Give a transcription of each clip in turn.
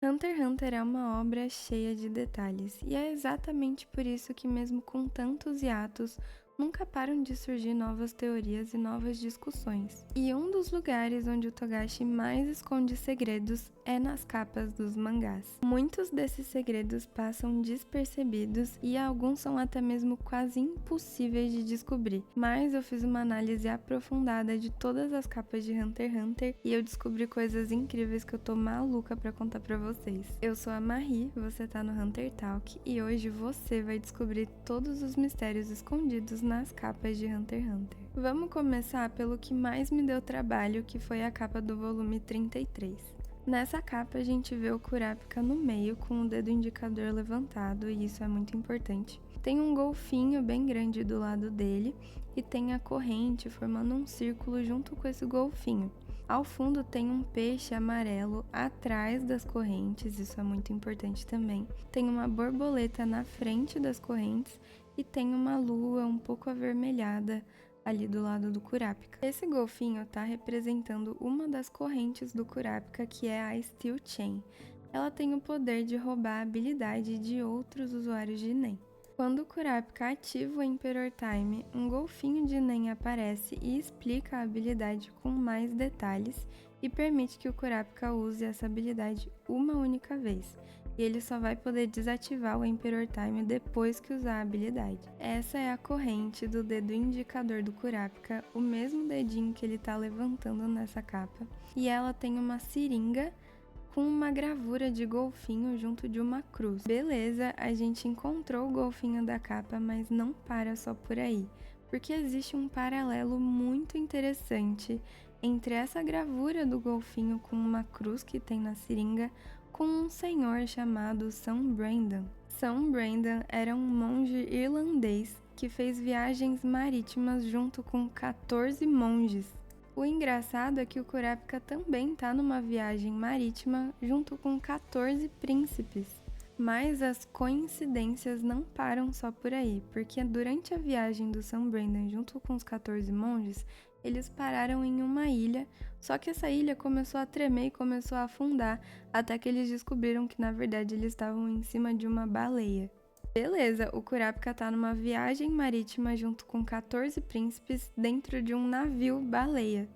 Hunter x Hunter é uma obra cheia de detalhes, e é exatamente por isso que, mesmo com tantos hiatos, nunca param de surgir novas teorias e novas discussões. E um dos lugares onde o Togashi mais esconde segredos é nas capas dos mangás. Muitos desses segredos passam despercebidos e alguns são até mesmo quase impossíveis de descobrir, mas eu fiz uma análise aprofundada de todas as capas de Hunter x Hunter e eu descobri coisas incríveis que eu tô maluca pra contar pra vocês. Eu sou a Marie, você tá no Hunter Talk e hoje você vai descobrir todos os mistérios escondidos nas capas de Hunter x Hunter. Vamos começar pelo que mais me deu trabalho, que foi a capa do volume 33. Nessa capa a gente vê o Kurapika no meio com o dedo indicador levantado e isso é muito importante. Tem um golfinho bem grande do lado dele e tem a corrente formando um círculo junto com esse golfinho. Ao fundo tem um peixe amarelo atrás das correntes, isso é muito importante também. Tem uma borboleta na frente das correntes e tem uma lua um pouco avermelhada ali do lado do Kurapika. Esse golfinho está representando uma das correntes do Kurapika, que é a Steel Chain. Ela tem o poder de roubar a habilidade de outros usuários de Nen. Quando o Kurapika ativa o Emperor Time, um golfinho de Nen aparece e explica a habilidade com mais detalhes e permite que o Kurapika use essa habilidade uma única vez, e ele só vai poder desativar o Emperor Time depois que usar a habilidade. Essa é a corrente do dedo indicador do Kurapika, o mesmo dedinho que ele está levantando nessa capa, e ela tem uma seringa com uma gravura de golfinho junto de uma cruz. Beleza, a gente encontrou o golfinho da capa, mas não para só por aí, porque existe um paralelo muito interessante entre essa gravura do golfinho com uma cruz que tem na seringa com um senhor chamado São Brendan. São Brendan era um monge irlandês que fez viagens marítimas junto com 14 monges. O engraçado é que o Kurapika também tá numa viagem marítima junto com 14 príncipes. Mas as coincidências não param só por aí, porque durante a viagem do São Brendan junto com os 14 monges, eles pararam em uma ilha, só que essa ilha começou a tremer e começou a afundar, até que eles descobriram que na verdade eles estavam em cima de uma baleia. Beleza, o Kurapika tá numa viagem marítima junto com 14 príncipes dentro de um navio baleia.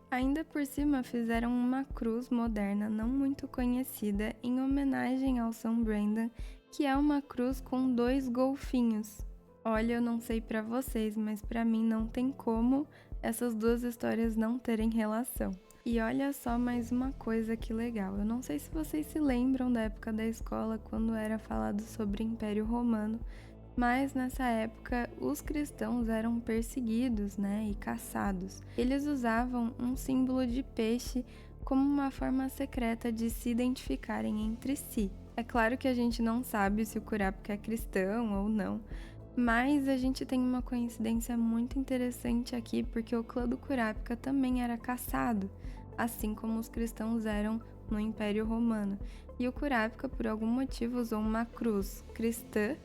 Ainda por cima fizeram uma cruz moderna não muito conhecida em homenagem ao São Brendan, que é uma cruz com 2 golfinhos. Olha, eu não sei pra vocês, mas pra mim não tem como essas duas histórias não terem relação. E olha só mais uma coisa que legal, eu não sei se vocês se lembram da época da escola quando era falado sobre Império Romano, mas nessa época os cristãos eram perseguidos, e caçados. Eles usavam um símbolo de peixe como uma forma secreta de se identificarem entre si. É claro que a gente não sabe se o Kurapika é cristão ou não, mas a gente tem uma coincidência muito interessante aqui, porque o clã do Kurapika também era caçado, assim como os cristãos eram no Império Romano. E o Kurapika, por algum motivo, usou uma cruz cristã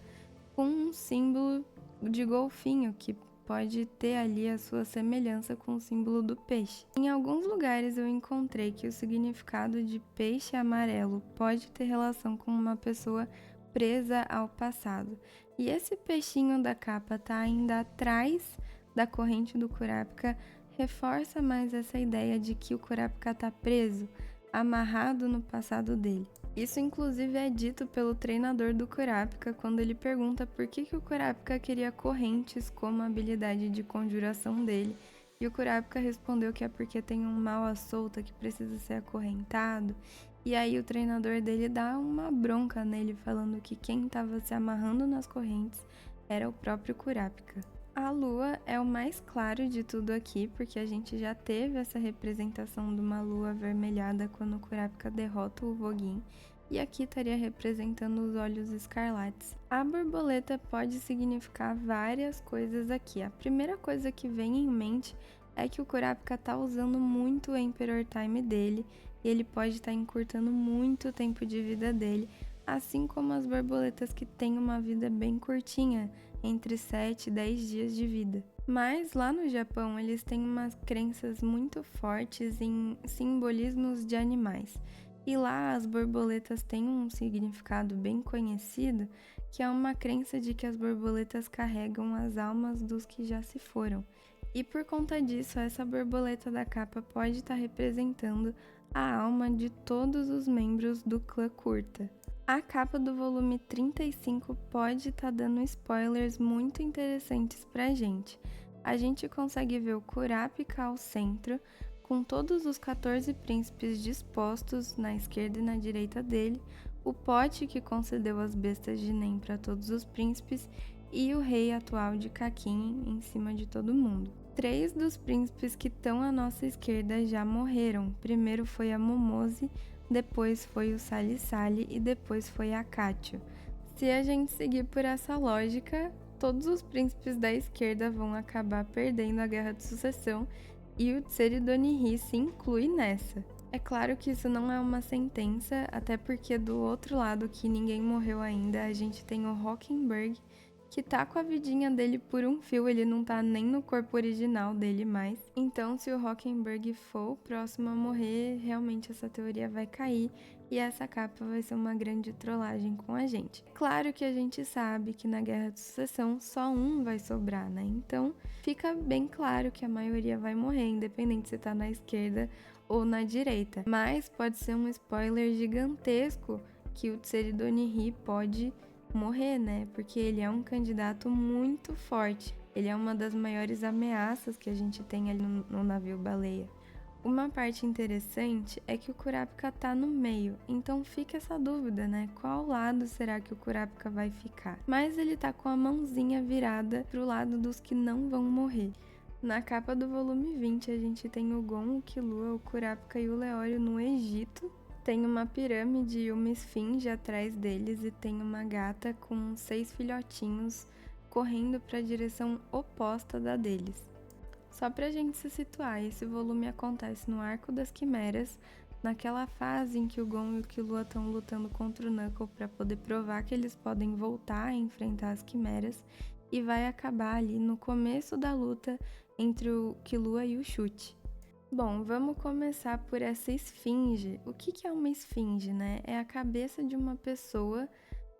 com um símbolo de golfinho, que pode ter ali a sua semelhança com o símbolo do peixe. Em alguns lugares eu encontrei que o significado de peixe amarelo pode ter relação com uma pessoa presa ao passado. E esse peixinho da capa tá ainda atrás da corrente do Kurapika, reforça mais essa ideia de que o Kurapika tá preso, amarrado no passado dele. Isso inclusive é dito pelo treinador do Kurapika quando ele pergunta por que o Kurapika queria correntes como habilidade de conjuração dele, e o Kurapika respondeu que é porque tem um mal à solta que precisa ser acorrentado. E aí o treinador dele dá uma bronca nele, falando que quem estava se amarrando nas correntes era o próprio Kurapika. A lua é o mais claro de tudo aqui, porque a gente já teve essa representação de uma lua avermelhada quando o Kurapika derrota o Voguin, e aqui estaria representando os olhos escarlates. A borboleta pode significar várias coisas aqui. A primeira coisa que vem em mente é que o Kurapika está usando muito o Emperor Time dele, e ele pode estar encurtando muito o tempo de vida dele, assim como as borboletas que têm uma vida bem curtinha, entre 7 e 10 dias de vida. Mas lá no Japão eles têm umas crenças muito fortes em simbolismos de animais. E lá as borboletas têm um significado bem conhecido, que é uma crença de que as borboletas carregam as almas dos que já se foram. E por conta disso, essa borboleta da capa pode estar representando a alma de todos os membros do clã Curta. A capa do volume 35 pode estar dando spoilers muito interessantes pra gente. A gente consegue ver o Kurapika ao centro, com todos os 14 príncipes dispostos na esquerda e na direita dele, o pote que concedeu as bestas de Nen para todos os príncipes e o rei atual de Kakin em cima de todo mundo. 3 dos príncipes que estão à nossa esquerda já morreram. Primeiro foi a Momose, depois foi o Sali e depois foi a Katio. Se a gente seguir por essa lógica, todos os príncipes da esquerda vão acabar perdendo a guerra de sucessão e o Tseridonihi se inclui nessa. É claro que isso não é uma sentença, até porque do outro lado, que ninguém morreu ainda, a gente tem o Hockenberg, que tá com a vidinha dele por um fio, ele não tá nem no corpo original dele mais. Então, se o Hockenberg for o próximo a morrer, realmente essa teoria vai cair e essa capa vai ser uma grande trollagem com a gente. Claro que a gente sabe que na Guerra de Sucessão só um vai sobrar, né? Então, fica bem claro que a maioria vai morrer, independente se tá na esquerda ou na direita. Mas pode ser um spoiler gigantesco que o Tseridonihi pode morrer, né? Porque ele é um candidato muito forte. Ele é uma das maiores ameaças que a gente tem ali no navio baleia. Uma parte interessante é que o Kurapika tá no meio, então fica essa dúvida, né? Qual lado será que o Kurapika vai ficar? Mas ele tá com a mãozinha virada pro lado dos que não vão morrer. Na capa do volume 20 a gente tem o Gon, o Killua, o Kurapika e o Leório no Egito. Tem uma pirâmide e uma esfinge atrás deles e tem uma gata com 6 filhotinhos correndo para a direção oposta da deles. Só pra gente se situar, esse volume acontece no Arco das Quimeras, naquela fase em que o Gon e o Killua estão lutando contra o Knuckle para poder provar que eles podem voltar a enfrentar as Quimeras, e vai acabar ali no começo da luta entre o Killua e o Chute. Bom, vamos começar por essa esfinge. O que é uma esfinge, né? É a cabeça de uma pessoa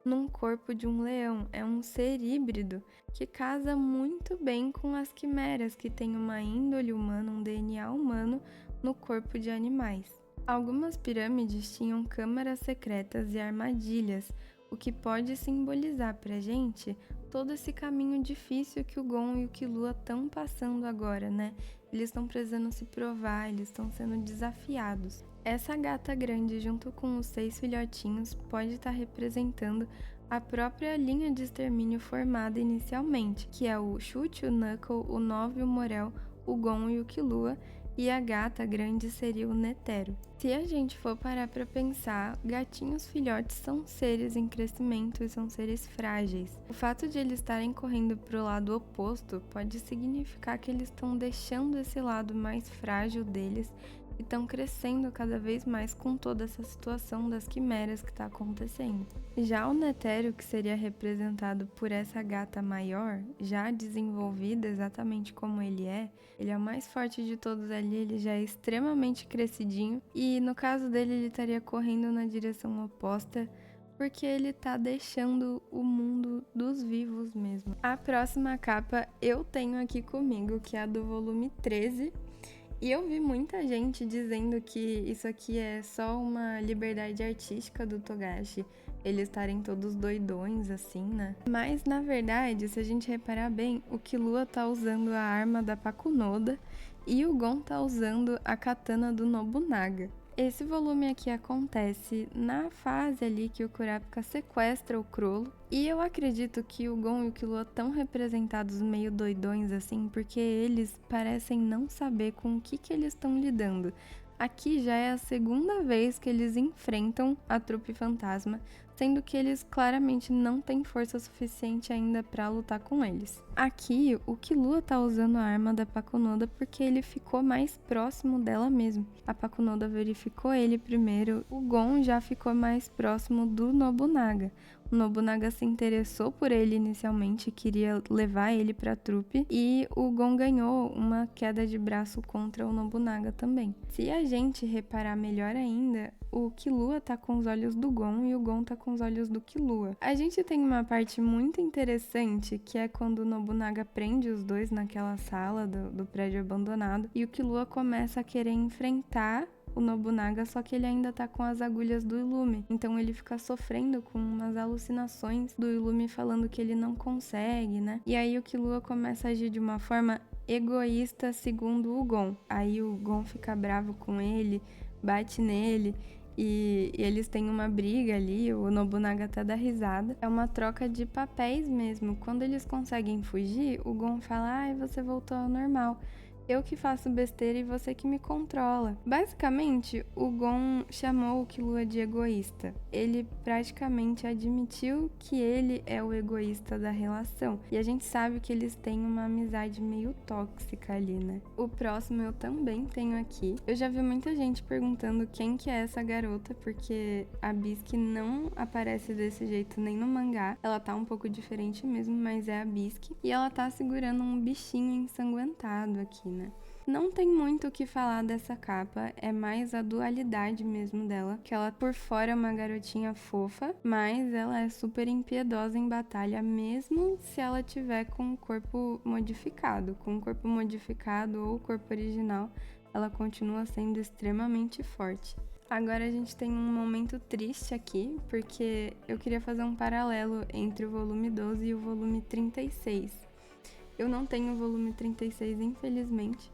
num corpo de um leão. É um ser híbrido que casa muito bem com as quimeras, que tem uma índole humana, um DNA humano no corpo de animais. Algumas pirâmides tinham câmaras secretas e armadilhas, o que pode simbolizar pra gente todo esse caminho difícil que o Gon e o Killua estão passando agora, né? Eles estão precisando se provar, eles estão sendo desafiados. Essa gata grande, junto com os 6 filhotinhos, pode estar representando a própria linha de extermínio formada inicialmente, que é o Chute, o Knuckle, o Nove, o Morel, o Gon e o Killua, e a gata grande seria o Netero. Se a gente for parar para pensar, gatinhos filhotes são seres em crescimento e são seres frágeis. O fato de eles estarem correndo para o lado oposto pode significar que eles estão deixando esse lado mais frágil deles e estão crescendo cada vez mais com toda essa situação das quimeras que está acontecendo. Já o Netero, que seria representado por essa gata maior, já desenvolvida exatamente como ele é o mais forte de todos ali, ele já é extremamente crescidinho e no caso dele ele estaria correndo na direção oposta, porque ele tá deixando o mundo dos vivos mesmo. A próxima capa eu tenho aqui comigo, que é a do volume 13. E eu vi muita gente dizendo que isso aqui é só uma liberdade artística do Togashi, eles estarem todos doidões assim, né? Mas na verdade, se a gente reparar bem, o Killua tá usando a arma da Pakunoda e o Gon tá usando a katana do Nobunaga. Esse volume aqui acontece na fase ali que o Kurapika sequestra o Crollo, e eu acredito que o Gon e o Killua estão representados meio doidões assim, porque eles parecem não saber com o que eles estão lidando. Aqui já é a segunda vez que eles enfrentam a trupe fantasma, sendo que eles claramente não têm força suficiente ainda para lutar com eles. Aqui, o Killua tá usando a arma da Pakunoda porque ele ficou mais próximo dela mesmo. A Pakunoda verificou ele primeiro, o Gon já ficou mais próximo do Nobunaga. O Nobunaga se interessou por ele inicialmente, queria levar ele pra trupe, e o Gon ganhou uma queda de braço contra o Nobunaga também. Se a gente reparar melhor ainda, o Killua tá com os olhos do Gon e o Gon tá com os olhos do Killua. A gente tem uma parte muito interessante, que é quando o Nobunaga prende os dois naquela sala do prédio abandonado, e o Killua começa a querer enfrentar o Nobunaga, só que ele ainda tá com as agulhas do Illumi. Então ele fica sofrendo com umas alucinações do Illumi falando que ele não consegue, né? E aí o Killua começa a agir de uma forma egoísta segundo o Gon. Aí o Gon fica bravo com ele, bate nele e eles têm uma briga ali, o Nobunaga até dá risada. É uma troca de papéis mesmo. Quando eles conseguem fugir, o Gon fala: "Ai, você voltou ao normal. Eu que faço besteira e você que me controla." Basicamente, o Gon chamou o Killua de egoísta. Ele praticamente admitiu que ele é o egoísta da relação. E a gente sabe que eles têm uma amizade meio tóxica ali, né? O próximo eu também tenho aqui. Eu já vi muita gente perguntando quem que é essa garota, porque a Bisque não aparece desse jeito nem no mangá. Ela tá um pouco diferente mesmo, mas é a Bisque. E ela tá segurando um bichinho ensanguentado aqui, né? Não tem muito o que falar dessa capa, é mais a dualidade mesmo dela, que ela por fora é uma garotinha fofa, mas ela é super impiedosa em batalha, mesmo se ela tiver com o corpo modificado. Com o corpo modificado ou o corpo original, ela continua sendo extremamente forte. Agora a gente tem um momento triste aqui, porque eu queria fazer um paralelo entre o volume 12 e o volume 36. Eu não tenho o volume 36, infelizmente,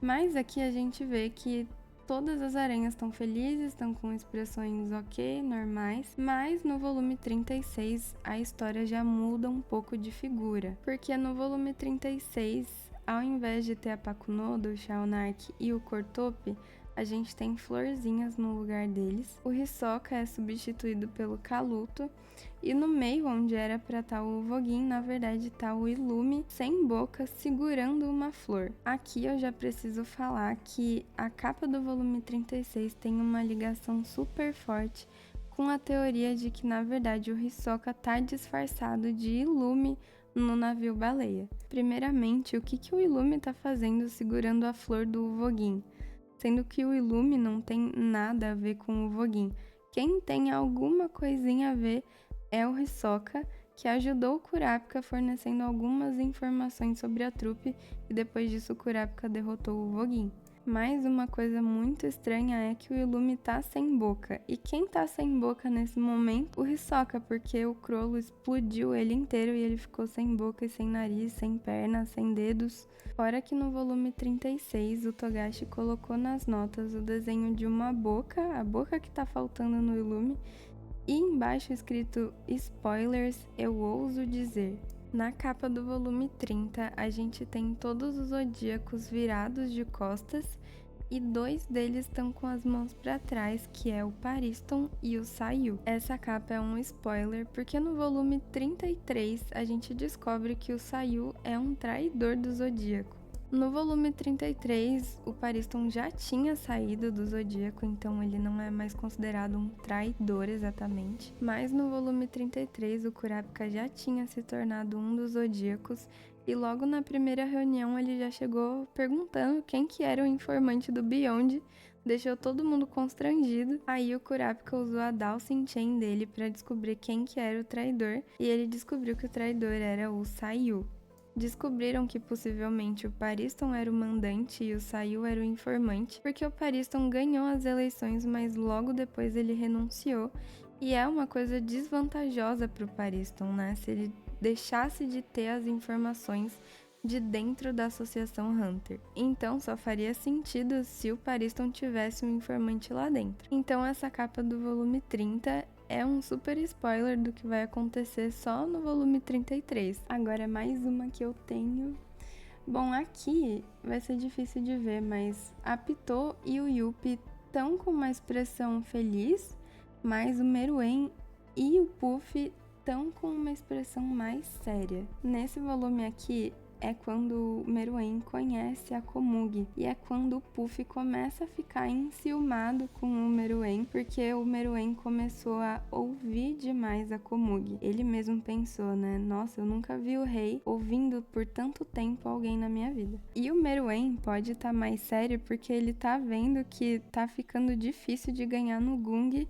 mas aqui a gente vê que todas as aranhas estão felizes, estão com expressões ok, normais, mas no volume 36 a história já muda um pouco de figura, porque no volume 36, ao invés de ter a Pakunoda, o Shaunark e o Cortope, a gente tem florzinhas no lugar deles. O Hisoka é substituído pelo Kaluto. E no meio, onde era pra estar o Vogin, na verdade tá o Illumi sem boca segurando uma flor. Aqui eu já preciso falar que a capa do volume 36 tem uma ligação super forte com a teoria de que na verdade o Hisoka tá disfarçado de Illumi no navio baleia. Primeiramente, o que o Illumi tá fazendo segurando a flor do Vogin? Sendo que o Illumi não tem nada a ver com o Vogin. Quem tem alguma coisinha a ver é o Hisoka, que ajudou o Kurapika fornecendo algumas informações sobre a trupe, e depois disso o Kurapika derrotou o Vogin. Mas uma coisa muito estranha é que o Illumi tá sem boca. E quem tá sem boca nesse momento? O Hisoka, porque o Crollo explodiu ele inteiro e ele ficou sem boca e sem nariz, sem perna, sem dedos. Fora que no volume 36, o Togashi colocou nas notas o desenho de uma boca, a boca que tá faltando no Illumi, e embaixo escrito "Spoilers, eu ouso dizer". Na capa do volume 30, a gente tem todos os zodíacos virados de costas e dois deles estão com as mãos para trás, que é o Pariston e o Saiyu. Essa capa é um spoiler porque no volume 33 a gente descobre que o Saiyu é um traidor do zodíaco. No volume 33, o Pariston já tinha saído do Zodíaco, então ele não é mais considerado um traidor exatamente. Mas no volume 33, o Kurapika já tinha se tornado um dos Zodíacos, e logo na primeira reunião ele já chegou perguntando quem que era o informante do Beyond, deixou todo mundo constrangido. Aí o Kurapika usou a Dawson Chain dele para descobrir quem que era o traidor, e ele descobriu que o traidor era o Saiyu. Descobriram que possivelmente o Pariston era o mandante e o Saiyu era o informante, porque o Pariston ganhou as eleições, mas logo depois ele renunciou, e é uma coisa desvantajosa para o Pariston, né? Se ele deixasse de ter as informações de dentro da Associação Hunter. Então só faria sentido se o Pariston tivesse um informante lá dentro. Então essa capa do volume 30 é um super spoiler do que vai acontecer só no volume 33. Agora mais uma que eu tenho. Bom, aqui vai ser difícil de ver, mas a Pitou e o Yuppie estão com uma expressão feliz, mas o Meruem e o Puff estão com uma expressão mais séria. Nesse volume aqui, é quando o Meruem conhece a Komugi, e é quando o Puff começa a ficar enciumado com o Meruem, porque o Meruem começou a ouvir demais a Komugi. Ele mesmo pensou, né? Nossa, eu nunca vi o rei ouvindo por tanto tempo alguém na minha vida. E o Meruem pode estar mais sério porque ele tá vendo que tá ficando difícil de ganhar no Gung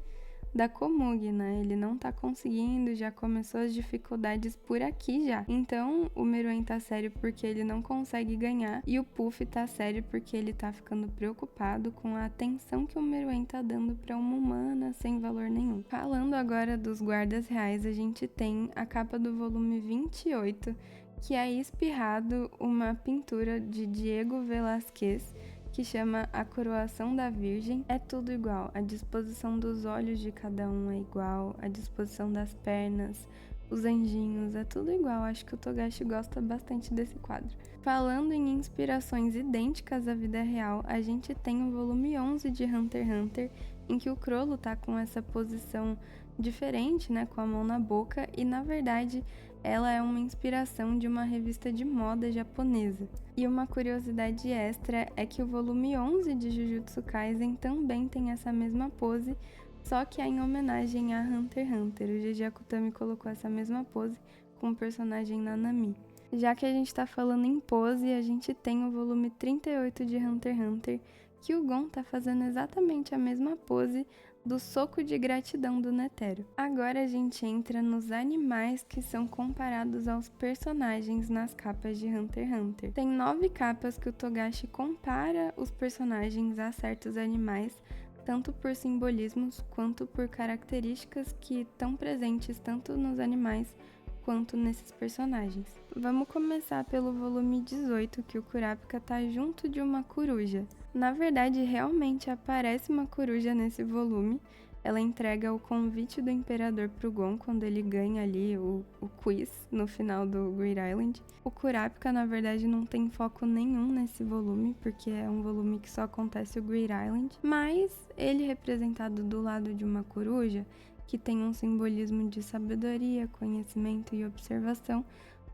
da Komugi, né? Ele não tá conseguindo, já começou as dificuldades por aqui já. Então, o Meruem tá sério porque ele não consegue ganhar e o Puff tá sério porque ele tá ficando preocupado com a atenção que o Meruem tá dando pra uma humana sem valor nenhum. Falando agora dos guardas reais, a gente tem a capa do volume 28, que é espirrado uma pintura de Diego Velázquez, que chama A Coroação da Virgem. É tudo igual, a disposição dos olhos de cada um é igual, a disposição das pernas, os anjinhos, é tudo igual. Acho que o Togashi gosta bastante desse quadro. Falando em inspirações idênticas à vida real, a gente tem o volume 11 de Hunter x Hunter, em que o Crollo tá com essa posição diferente, né, com a mão na boca, e na verdade ela é uma inspiração de uma revista de moda japonesa. E uma curiosidade extra é que o volume 11 de Jujutsu Kaisen também tem essa mesma pose, só que é em homenagem a Hunter x Hunter. O GG Akutami colocou essa mesma pose com o personagem Nanami. Já que a gente tá falando em pose, a gente tem o volume 38 de Hunter x Hunter, que o Gon tá fazendo exatamente a mesma pose do soco de gratidão do Netero. Agora a gente entra nos animais que são comparados aos personagens nas capas de Hunter x Hunter. Tem 9 capas que o Togashi compara os personagens a certos animais, tanto por simbolismos quanto por características que estão presentes tanto nos animais quanto nesses personagens. Vamos começar pelo volume 18, que o Kurapika tá junto de uma coruja. Na verdade, realmente aparece uma coruja nesse volume. Ela entrega o convite do Imperador pro Gon quando ele ganha ali o quiz no final do Great Island. O Kurapika, na verdade, não tem foco nenhum nesse volume, porque é um volume que só acontece o Great Island. Mas ele, representado do lado de uma coruja, que tem um simbolismo de sabedoria, conhecimento e observação,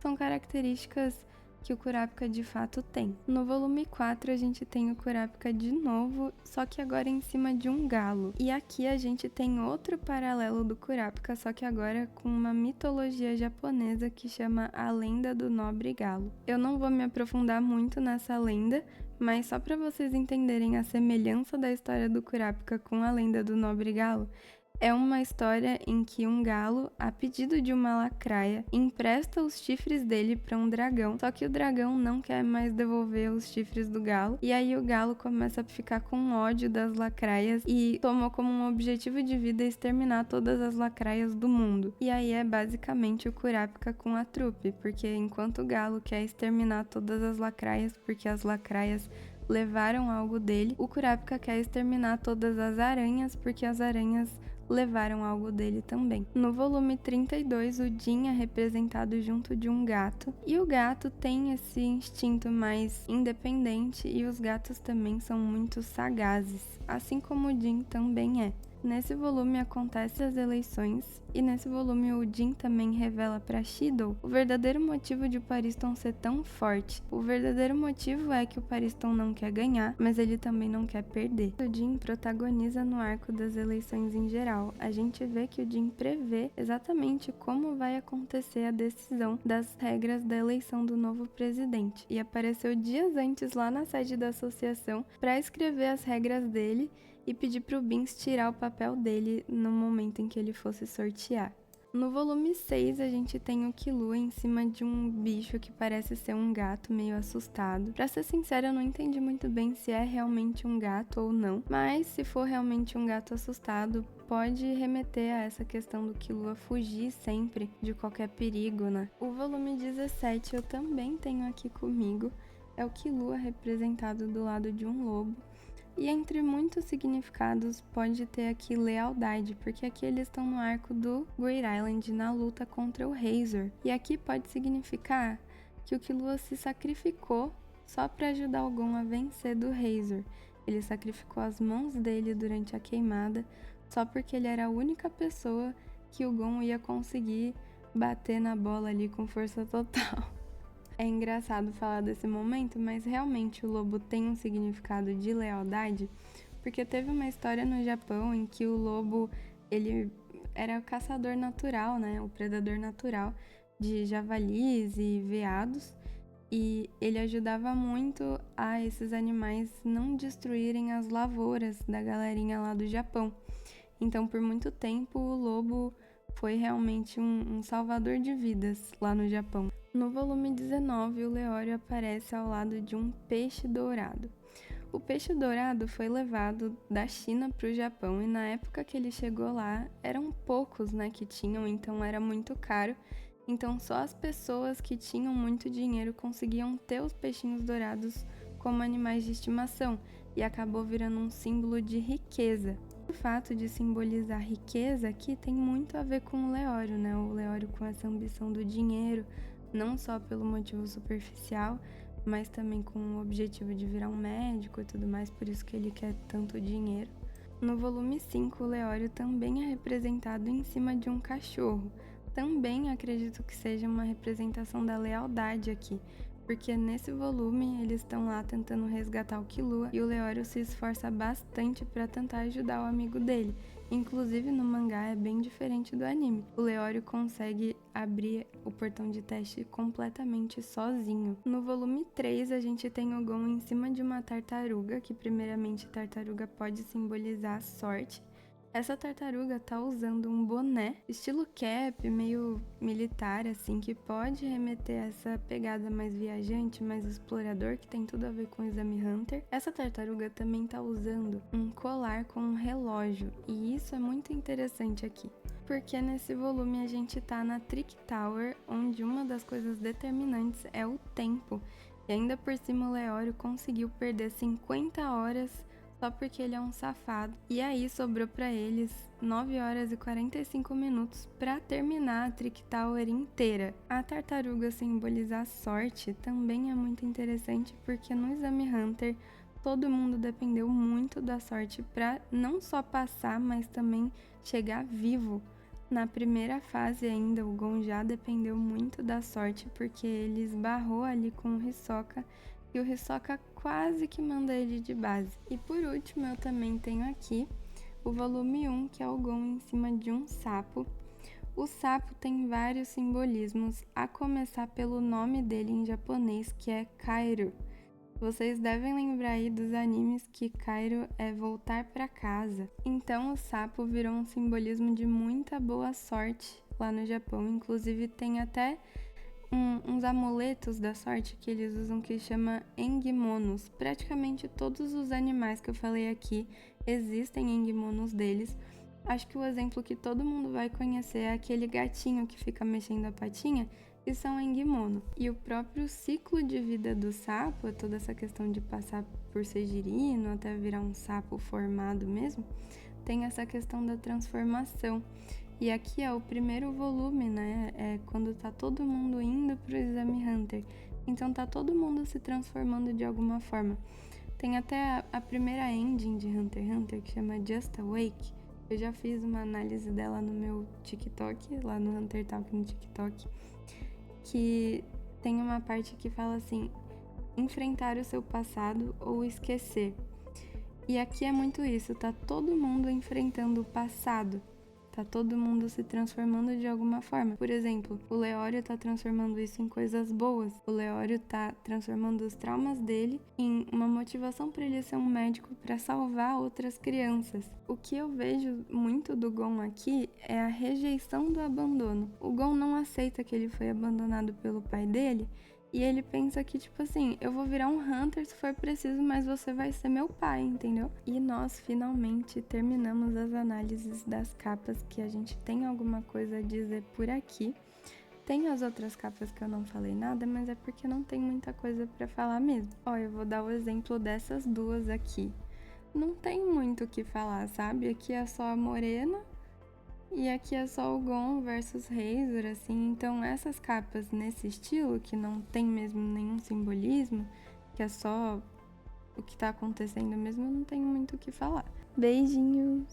são características que o Kurapika de fato tem. No volume 4 a gente tem o Kurapika de novo, só que agora em cima de um galo. E aqui a gente tem outro paralelo do Kurapika, só que agora com uma mitologia japonesa que chama a Lenda do Nobre Galo. Eu não vou me aprofundar muito nessa lenda, mas só para vocês entenderem a semelhança da história do Kurapika com a Lenda do Nobre Galo, é uma história em que um galo, a pedido de uma lacraia, empresta os chifres dele para um dragão, só que o dragão não quer mais devolver os chifres do galo, e aí o galo começa a ficar com ódio das lacraias e tomou como um objetivo de vida exterminar todas as lacraias do mundo. E aí é basicamente o Kurapika com a trupe, porque enquanto o galo quer exterminar todas as lacraias porque as lacraias levaram algo dele, o Kurapika quer exterminar todas as aranhas porque as aranhas levaram algo dele também. No volume 32, o Jin é representado junto de um gato, e o gato tem esse instinto mais independente, e os gatos também são muito sagazes, assim como o Jin também é. Nesse volume acontecem as eleições, e nesse volume o Jin também revela para Shido o verdadeiro motivo de o Pariston ser tão forte. O verdadeiro motivo é que o Pariston não quer ganhar, mas ele também não quer perder. O Jin protagoniza no arco das eleições em geral. A gente vê que o Jin prevê exatamente como vai acontecer a decisão das regras da eleição do novo presidente, e apareceu dias antes lá na sede da associação para escrever as regras dele e pedir pro Binks tirar o papel dele no momento em que ele fosse sortear. No volume 6, a gente tem o Killua em cima de um bicho que parece ser um gato meio assustado. Pra ser sincera, eu não entendi muito bem se é realmente um gato ou não, mas se for realmente um gato assustado, pode remeter a essa questão do Killua fugir sempre de qualquer perigo, né? O volume 17 eu também tenho aqui comigo, é o Killua representado do lado de um lobo. E entre muitos significados pode ter aqui lealdade, porque aqui eles estão no arco do Great Island na luta contra o Razor. E aqui pode significar que o Killua se sacrificou só para ajudar o Gon a vencer do Razor. Ele sacrificou as mãos dele durante a queimada só porque ele era a única pessoa que o Gon ia conseguir bater na bola ali com força total. É engraçado falar desse momento, mas realmente o lobo tem um significado de lealdade, porque teve uma história no Japão em que o lobo, ele era o caçador natural, né, o predador natural de javalis e veados, e ele ajudava muito a esses animais não destruírem as lavouras da galerinha lá do Japão. Então, por muito tempo, o lobo foi realmente um salvador de vidas lá no Japão. No volume 19, o Leório aparece ao lado de um peixe dourado. O peixe dourado foi levado da China para o Japão e na época que ele chegou lá, eram poucos, né, que tinham, então era muito caro. Então só as pessoas que tinham muito dinheiro conseguiam ter os peixinhos dourados como animais de estimação e acabou virando um símbolo de riqueza. O fato de simbolizar riqueza aqui tem muito a ver com o Leório, né? O Leório com essa ambição do dinheiro, não só pelo motivo superficial, mas também com o objetivo de virar um médico e tudo mais, por isso que ele quer tanto dinheiro. No volume 5, o Leório também é representado em cima de um cachorro. Também acredito que seja uma representação da lealdade aqui, porque nesse volume eles estão lá tentando resgatar o Killua e o Leório se esforça bastante para tentar ajudar o amigo dele. Inclusive no mangá é bem diferente do anime. O Leório consegue abrir o portão de teste completamente sozinho. No volume 3 a gente tem o Gon em cima de uma tartaruga, que primeiramente tartaruga pode simbolizar sorte. Essa tartaruga tá usando um boné, estilo cap, meio militar, assim, que pode remeter a essa pegada mais viajante, mais explorador, que tem tudo a ver com o Exame Hunter. Essa tartaruga também tá usando um colar com um relógio, e isso é muito interessante aqui. Porque nesse volume a gente tá na Trick Tower, onde uma das coisas determinantes é o tempo. E ainda por cima o Leório conseguiu perder 50 horas só porque ele é um safado. E aí sobrou para eles 9 horas e 45 minutos para terminar a Trick Tower inteira. A tartaruga simbolizar a sorte também é muito interessante porque no Exame Hunter todo mundo dependeu muito da sorte para não só passar, mas também chegar vivo. Na primeira fase ainda, o Gon já dependeu muito da sorte porque ele esbarrou ali com o Hisoka e o Hisoka quase que manda ele de base. E por último, eu também tenho aqui o volume 1, que é o Gon em cima de um sapo. O sapo tem vários simbolismos, a começar pelo nome dele em japonês, que é Kairu. Vocês devem lembrar aí dos animes que Kairu é voltar para casa. Então o sapo virou um simbolismo de muita boa sorte lá no Japão. Inclusive tem até uns amuletos da sorte que eles usam que chama Enguimonos. Praticamente todos os animais que eu falei aqui existem Enguimonos deles. Acho que o exemplo que todo mundo vai conhecer é aquele gatinho que fica mexendo a patinha, e são Enguimono. E o próprio ciclo de vida do sapo, toda essa questão de passar por ser girino até virar um sapo formado mesmo, tem essa questão da transformação. E aqui é o primeiro volume, né? É quando tá todo mundo indo pro Exame Hunter. Então tá todo mundo se transformando de alguma forma. Tem até a primeira ending de Hunter x Hunter que chama Just Awake. Eu já fiz uma análise dela no meu TikTok, lá no Hunter Talk no TikTok, que tem uma parte que fala assim: enfrentar o seu passado ou esquecer. E aqui é muito isso, tá todo mundo enfrentando o passado. Tá todo mundo se transformando de alguma forma. Por exemplo, o Leório tá transformando isso em coisas boas. O Leório tá transformando os traumas dele em uma motivação para ele ser um médico para salvar outras crianças. O que eu vejo muito do Gon aqui é a rejeição do abandono. O Gon não aceita que ele foi abandonado pelo pai dele. E ele pensa que, tipo assim, eu vou virar um Hunter se for preciso, mas você vai ser meu pai, entendeu? E nós finalmente terminamos as análises das capas, que a gente tem alguma coisa a dizer por aqui. Tem as outras capas que eu não falei nada, mas é porque não tem muita coisa pra falar mesmo. Ó, eu vou dar o exemplo dessas duas aqui. Não tem muito o que falar, sabe? Aqui é só a Morena. E aqui é só o Gon versus Razor, assim, então essas capas nesse estilo, que não tem mesmo nenhum simbolismo, que é só o que tá acontecendo mesmo, eu não tenho muito o que falar. Beijinhos!